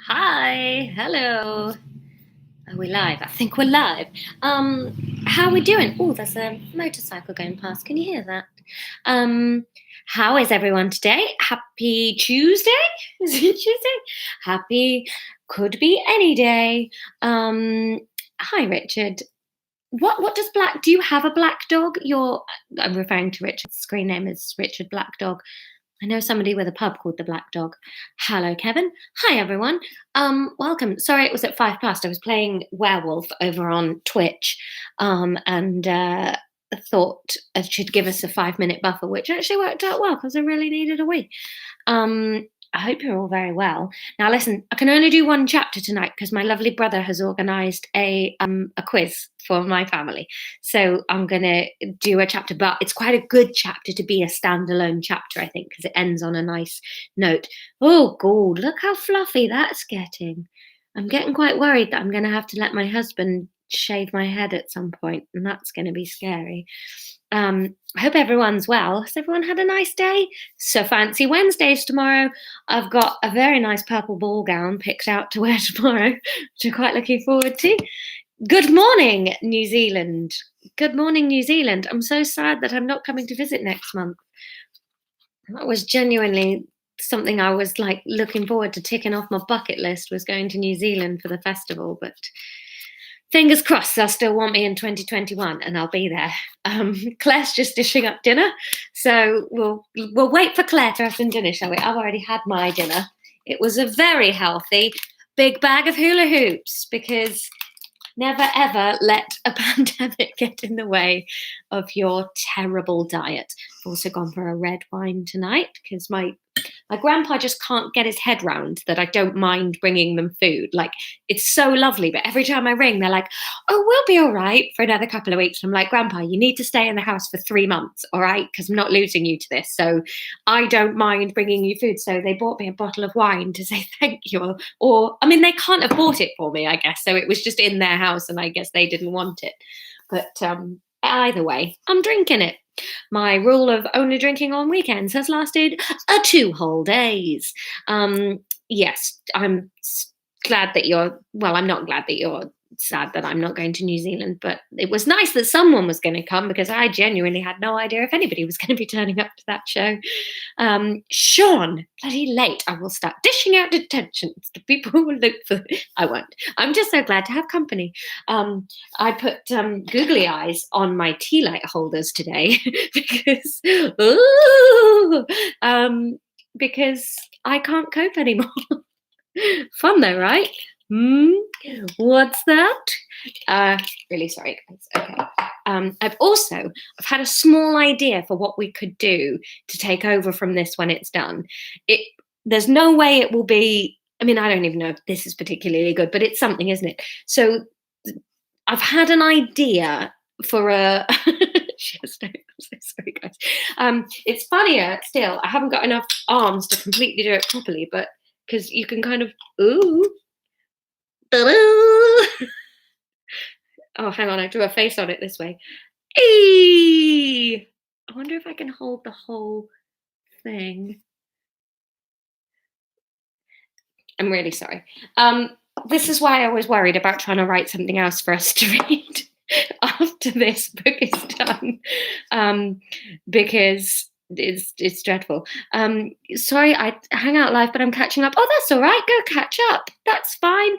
Hi, hello. Are we live? I think we're live. How are we doing? Oh, there's a motorcycle going past. Can you hear that? How is everyone today? Happy Tuesday? Is it Tuesday? Happy could be any day. Hi, Richard. What does black? Do you have a black dog? I'm referring to Richard's screen name is Richard Black Dog. I know somebody with a pub called the Black Dog. Hello, Kevin. Hi, everyone. Welcome. Sorry, it was at 5 past. I was playing Werewolf over on Twitch, and thought I should give us a 5-minute buffer, which actually worked out well because I really needed a wee. I hope you're all very well. Now, listen, I can only do one chapter tonight because my lovely brother has organised a quiz for my family. So I'm going to do a chapter, but it's quite a good chapter to be a standalone chapter, I think, because it ends on a nice note. Oh, God, look how fluffy that's getting. I'm getting quite worried that I'm going to have to let my husband shave my head at some point, and that's going to be scary. I hope everyone's well. Has everyone had a nice day? So fancy Wednesdays tomorrow. I've got a very nice purple ball gown picked out to wear tomorrow, which I'm quite looking forward to. Good morning, New Zealand. Good morning, New Zealand. I'm so sad that I'm not coming to visit next month. That was genuinely something I was like looking forward to ticking off my bucket list, was going to New Zealand for the festival, but fingers crossed they'll still want me in 2021 and I'll be there. Claire's just dishing up dinner, so we'll wait for Claire to have some dinner, shall we? I've already had my dinner. It was a very healthy big bag of hula hoops, because never ever let a pandemic get in the way of your terrible diet. I've also gone for a red wine tonight because my grandpa just can't get his head round that I don't mind bringing them food. Like, it's so lovely, but every time I ring, they're like, oh, we'll be all right for another couple of weeks. And I'm like, Grandpa, you need to stay in the house for 3 months, all right? Because I'm not losing you to this. So I don't mind bringing you food. So they bought me a bottle of wine to say thank you. Or I mean, they can't have bought it for me, I guess. So it was just in their house and I guess they didn't want it. But either way, I'm drinking it. My rule of only drinking on weekends has lasted 2 whole days. Yes, I'm glad that I'm not glad that you're sad that I'm not going to New Zealand, but it was nice that someone was going to come, because I genuinely had no idea if anybody was going to be turning up to that show. Sean, bloody late. I will start dishing out detentions to people who will look for. I won't. I'm just so glad to have company. I put googly eyes on my tea light holders today because because I can't cope anymore. Fun though, right? What's that? Really sorry, guys. Okay. I've had a small idea for what we could do to take over from this when it's done. There's no way it will be. I mean, I don't even know if this is particularly good, but it's something, isn't it? So I've had an idea for a. I'm so sorry, guys. It's funnier still. I haven't got enough arms to completely do it properly, but because you can kind of oh, hang on, I drew a face on it this way. I wonder if I can hold the whole thing. I'm really sorry. This is why I was worried about trying to write something else for us to read after this book is done, because it's dreadful. Sorry, I hang out live, but I'm catching up. Oh, that's all right. Go catch up. That's fine.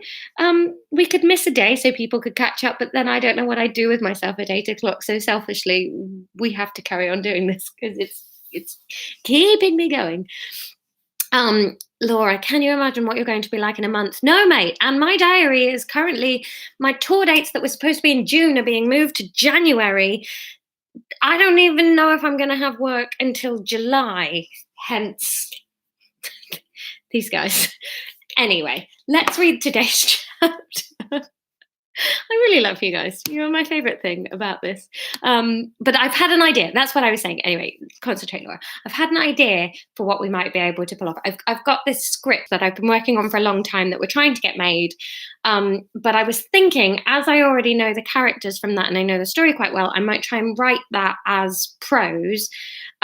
We could miss a day so people could catch up, but then I don't know what I'd do with myself at 8 o'clock. So selfishly, we have to carry on doing this because it's keeping me going. Laura, can you imagine what you're going to be like in a month? No, mate. And my diary is currently, my tour dates that were supposed to be in June are being moved to January. I don't even know if I'm going to have work until July, hence these guys. Anyway, let's read today's chapter. I really love you guys. You're my favorite thing about this. But I've had an idea. That's what I was saying. Anyway, concentrate, Laura. I've had an idea for what we might be able to pull off. I've got this script that I've been working on for a long time that we're trying to get made. But I was thinking, as I already know the characters from that and I know the story quite well, I might try and write that as prose.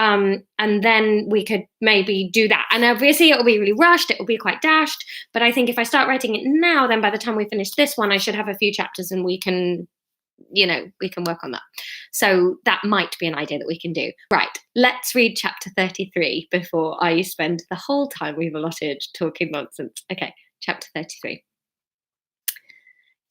And then we could maybe do that. And obviously it'll be really rushed, it'll be quite dashed. But I think if I start writing it now, then by the time we finish this one, I should have a few chapters and we can work on that. So that might be an idea that we can do. Right, let's read chapter 33 before I spend the whole time we've allotted talking nonsense. Okay, chapter 33.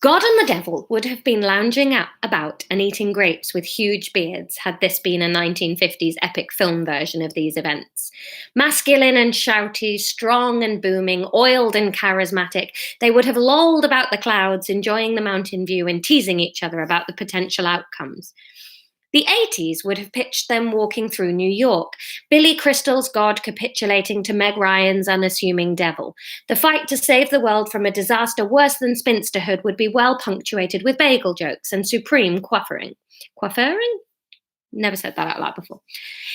God and the devil would have been lounging about and eating grapes with huge beards had this been a 1950s epic film version of these events. Masculine and shouty, strong and booming, oiled and charismatic, they would have lolled about the clouds, enjoying the mountain view and teasing each other about the potential outcomes. The 80s would have pitched them walking through New York, Billy Crystal's God capitulating to Meg Ryan's unassuming devil. The fight to save the world from a disaster worse than spinsterhood would be well punctuated with bagel jokes and supreme quaffering. Quaffering? Never said that out loud before.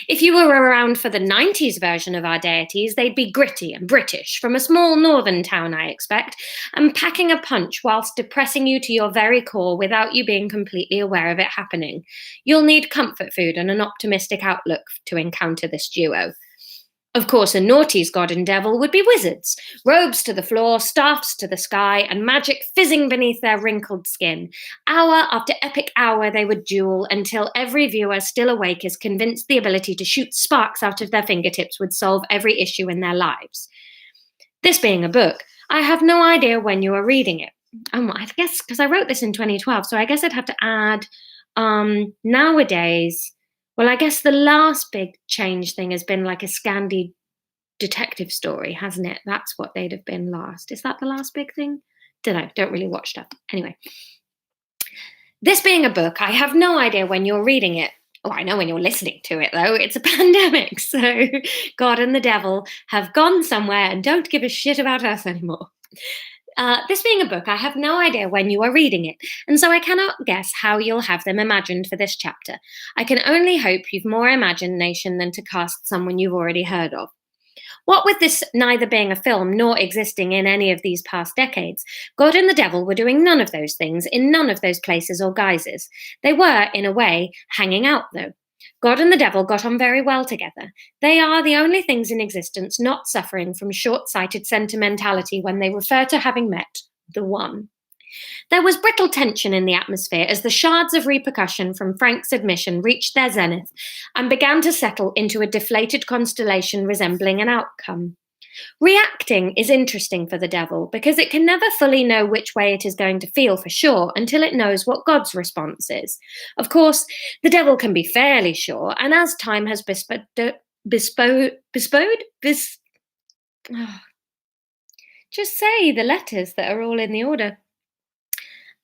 If you were around for the 90s version of our deities, they'd be gritty and British, from a small northern town, I expect, and packing a punch whilst depressing you to your very core without you being completely aware of it happening. You'll need comfort food and an optimistic outlook to encounter this duo. Of course, a naughty's god and devil would be wizards, robes to the floor, staffs to the sky, and magic fizzing beneath their wrinkled skin. Hour after epic hour they would duel until every viewer still awake is convinced the ability to shoot sparks out of their fingertips would solve every issue in their lives. This being a book, I have no idea when you are reading it. I guess, because I wrote this in 2012, so I guess I'd have to add nowadays. Well, I guess the last big change thing has been like a Scandi detective story, hasn't it? That's what they'd have been last. Is that the last big thing? Don't know. Don't really watch stuff. Anyway. This being a book, I have no idea when you're reading it. Oh, I know when you're listening to it, though. It's a pandemic, so God and the devil have gone somewhere and don't give a shit about us anymore. This being a book, I have no idea when you are reading it, and so I cannot guess how you'll have them imagined for this chapter. I can only hope you've more imagination than to cast someone you've already heard of. What with this neither being a film nor existing in any of these past decades, God and the devil were doing none of those things in none of those places or guises. They were, in a way, hanging out, though. God and the devil got on very well together. They are the only things in existence not suffering from short-sighted sentimentality when they refer to having met the one. There was brittle tension in the atmosphere as the shards of repercussion from Frank's admission reached their zenith and began to settle into a deflated constellation resembling an outcome. Reacting is interesting for the devil because it can never fully know which way it is going to feel for sure until it knows what God's response is. Of course, the devil can be fairly sure, and as time has just say the letters that are all in the order.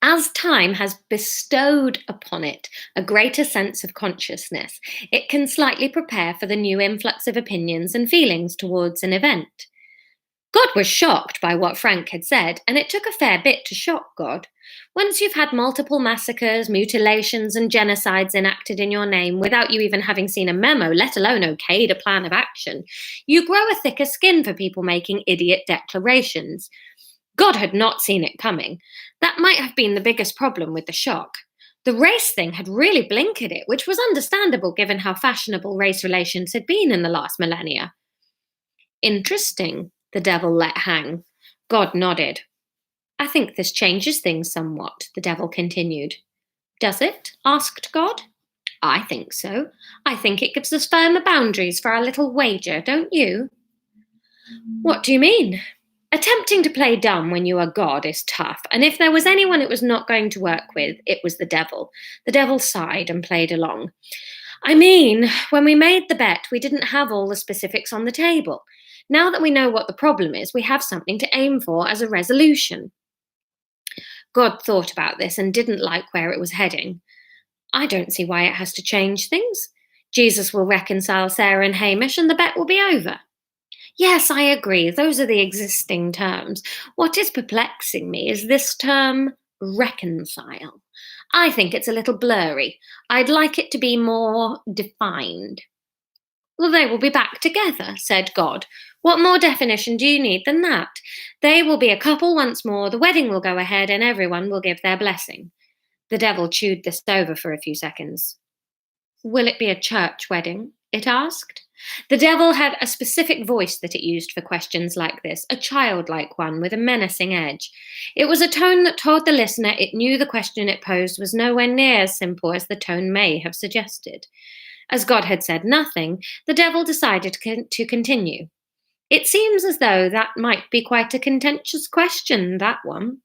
As time has bestowed upon it a greater sense of consciousness, it can slightly prepare for the new influx of opinions and feelings towards an event. God was shocked by what Frank had said, and it took a fair bit to shock God. Once you've had multiple massacres, mutilations, and genocides enacted in your name without you even having seen a memo, let alone okayed a plan of action, you grow a thicker skin for people making idiot declarations. God had not seen it coming. That might have been the biggest problem with the shock. The race thing had really blinkered it, which was understandable given how fashionable race relations had been in the last millennia. Interesting, the devil let hang. God nodded. I think this changes things somewhat, the devil continued. Does it? Asked God. I think so. I think it gives us firmer boundaries for our little wager, don't you? What do you mean? Attempting to play dumb when you are God is tough, and if there was anyone it was not going to work with, it was the devil. The devil sighed and played along. I mean, when we made the bet, we didn't have all the specifics on the table. Now that we know what the problem is, we have something to aim for as a resolution. God thought about this and didn't like where it was heading. I don't see why it has to change things. Jesus will reconcile Sarah and Hamish and the bet will be over. Yes, I agree. Those are the existing terms. What is perplexing me is this term, reconcile. I think it's a little blurry. I'd like it to be more defined. Well, they will be back together, said God. What more definition do you need than that? They will be a couple once more, the wedding will go ahead, and everyone will give their blessing. The devil chewed this over for a few seconds. Will it be a church wedding? it asked. The devil had a specific voice that it used for questions like this, a childlike one with a menacing edge. It was a tone that told the listener it knew the question it posed was nowhere near as simple as the tone may have suggested. As God had said nothing, the devil decided to continue. It seems as though that might be quite a contentious question, that one.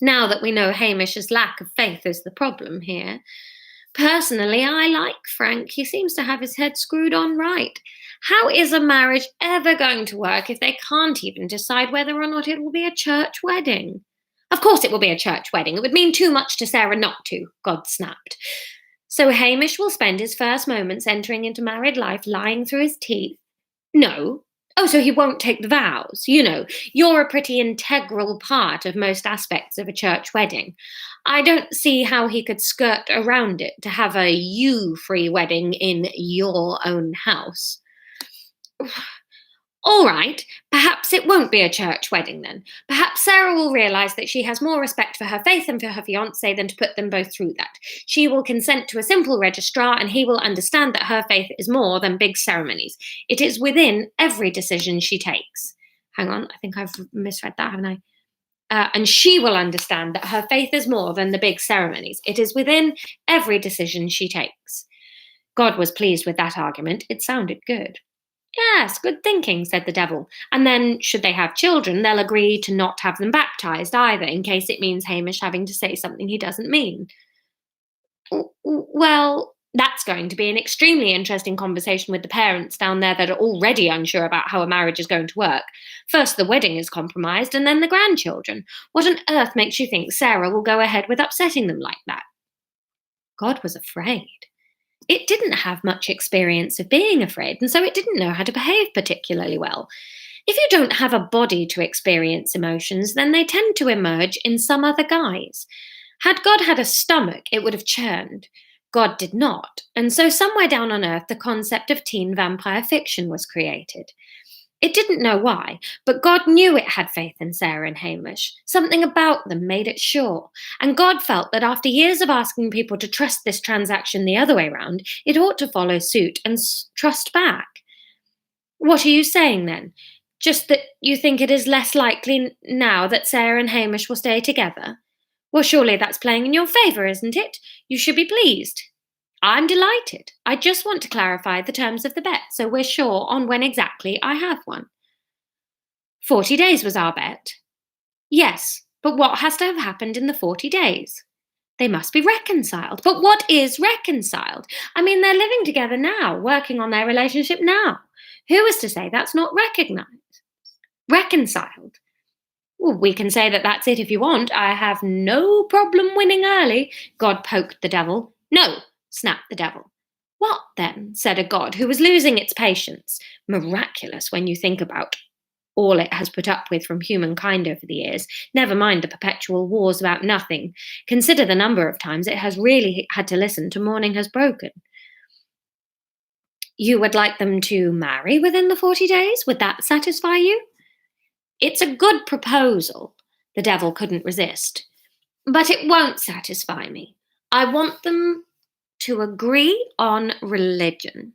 Now that we know Hamish's lack of faith is the problem here. Personally, I like Frank. He seems to have his head screwed on right. How is a marriage ever going to work if they can't even decide whether or not it will be a church wedding? Of course it will be a church wedding. It would mean too much to Sarah not to, God snapped. So Hamish will spend his first moments entering into married life lying through his teeth? No. Oh, so he won't take the vows. You know, you're a pretty integral part of most aspects of a church wedding. I don't see how he could skirt around it to have a you-free wedding in your own house. All right, perhaps it won't be a church wedding then. Perhaps Sarah will realise that she has more respect for her faith and for her fiancé than to put them both through that. She will consent to a simple registrar and he will understand that her faith is more than big ceremonies. It is within every decision she takes. Hang on, I think I've misread that, haven't I? And she will understand that her faith is more than the big ceremonies. It is within every decision she takes. God was pleased with that argument. It sounded good. Yes, good thinking, said the devil. And then, should they have children, they'll agree to not have them baptized either, in case it means Hamish having to say something he doesn't mean. Well, that's going to be an extremely interesting conversation with the parents down there that are already unsure about how a marriage is going to work. First, the wedding is compromised, and then the grandchildren. What on earth makes you think Sarah will go ahead with upsetting them like that? God was afraid. It didn't have much experience of being afraid, and so it didn't know how to behave particularly well. If you don't have a body to experience emotions, then they tend to emerge in some other guise. Had God had a stomach, it would have churned. God did not, and so somewhere down on earth the concept of teen vampire fiction was created. It didn't know why, but God knew it had faith in Sarah and Hamish. Something about them made it sure. And God felt that after years of asking people to trust this transaction the other way round, it ought to follow suit and trust back. What are you saying then? Just that you think it is less likely now that Sarah and Hamish will stay together? Well, surely that's playing in your favour, isn't it? You should be pleased. I'm delighted. I just want to clarify the terms of the bet so we're sure on when exactly I have one. 40 days was our bet. Yes, but what has to have happened in the 40 days? They must be reconciled. But what is reconciled? I mean, they're living together now, working on their relationship now. Who is to say that's not recognized? Reconciled? Well, we can say that that's it if you want. I have no problem winning early. God poked the devil. No, snapped the devil. What then? Said a god who was losing its patience. Miraculous when you think about all it has put up with from humankind over the years. Never mind the perpetual wars about nothing. Consider the number of times it has really had to listen to Morning Has Broken. You would like them to marry within the 40 days? Would that satisfy you? It's a good proposal, the devil couldn't resist. But it won't satisfy me. I want them to agree on religion.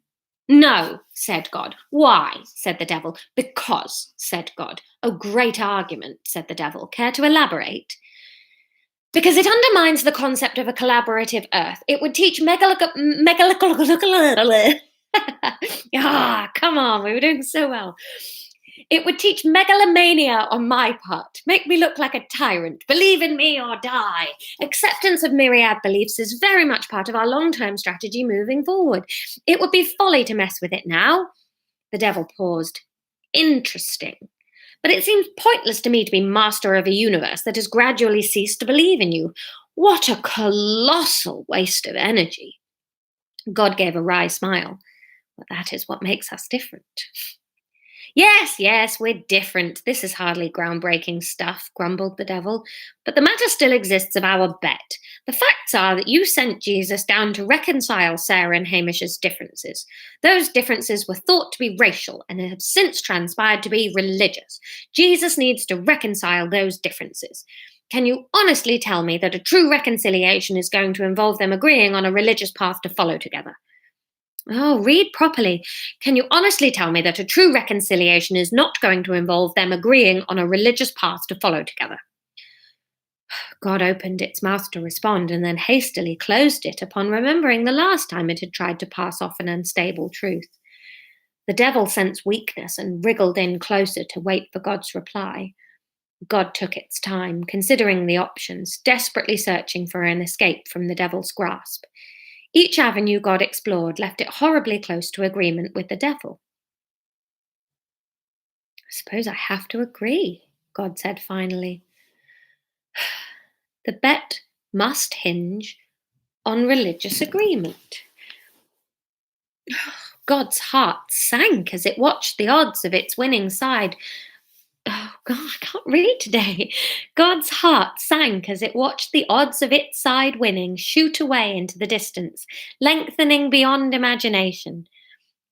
No, said God. Why? Said the devil. Because, said God. Oh, great argument, said the devil. Care to elaborate? Because it undermines the concept of a collaborative earth. It would teach come on, we were doing so well. It would teach megalomania on my part, make me look like a tyrant, believe in me or die. Acceptance of myriad beliefs is very much part of our long-term strategy moving forward. It would be folly to mess with it now. The devil paused. Interesting. But it seems pointless to me to be master of a universe that has gradually ceased to believe in you. What a colossal waste of energy. God gave a wry smile. Well, that is what makes us different. Yes, we're different. This is hardly groundbreaking stuff, grumbled the devil. But the matter still exists of our bet. The facts are that you sent Jesus down to reconcile Sarah and Hamish's differences. Those differences were thought to be racial and have since transpired to be religious. Jesus needs to reconcile those differences. Can you honestly tell me that a true reconciliation is going to involve them agreeing on a religious path to follow together? Oh, read properly. Can you honestly tell me that a true reconciliation is not going to involve them agreeing on a religious path to follow together? God opened its mouth to respond and then hastily closed it upon remembering the last time it had tried to pass off an unstable truth. The devil sensed weakness and wriggled in closer to wait for God's reply. God took its time, considering the options, desperately searching for an escape from the devil's grasp. Each avenue God explored left it horribly close to agreement with the devil. I suppose I have to agree, God said finally. The bet must hinge on religious agreement. God's heart sank as it watched the odds of its winning side. Oh, God, I can't read today. God's heart sank as it watched the odds of its side winning shoot away into the distance, lengthening beyond imagination.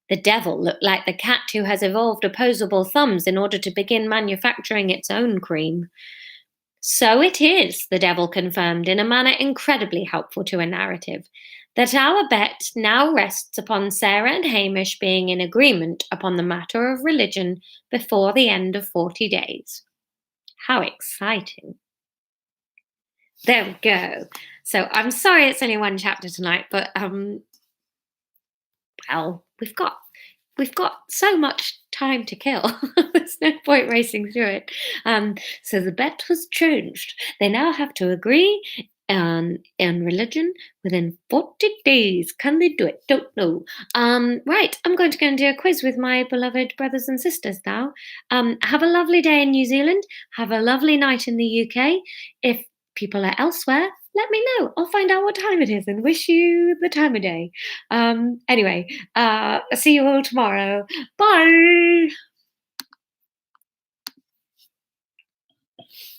The devil looked like the cat who has evolved opposable thumbs in order to begin manufacturing its own cream. So it is, the devil confirmed in a manner incredibly helpful to a narrative, that our bet now rests upon Sarah and Hamish being in agreement upon the matter of religion before the end of 40 days. How exciting! There we go. So I'm sorry it's only one chapter tonight, but well, we've got so much time to kill. There's no point racing through it. So the bet was changed. They now have to agree in religion within 40 days. Can they do it? Don't know. Right, I'm going to go and do a quiz with my beloved brothers and sisters now. Have a lovely day in New Zealand. Have a lovely night in the UK. If people are elsewhere, let me know. I'll find out what time it is and wish you the time of day. Anyway, see you all tomorrow. Bye.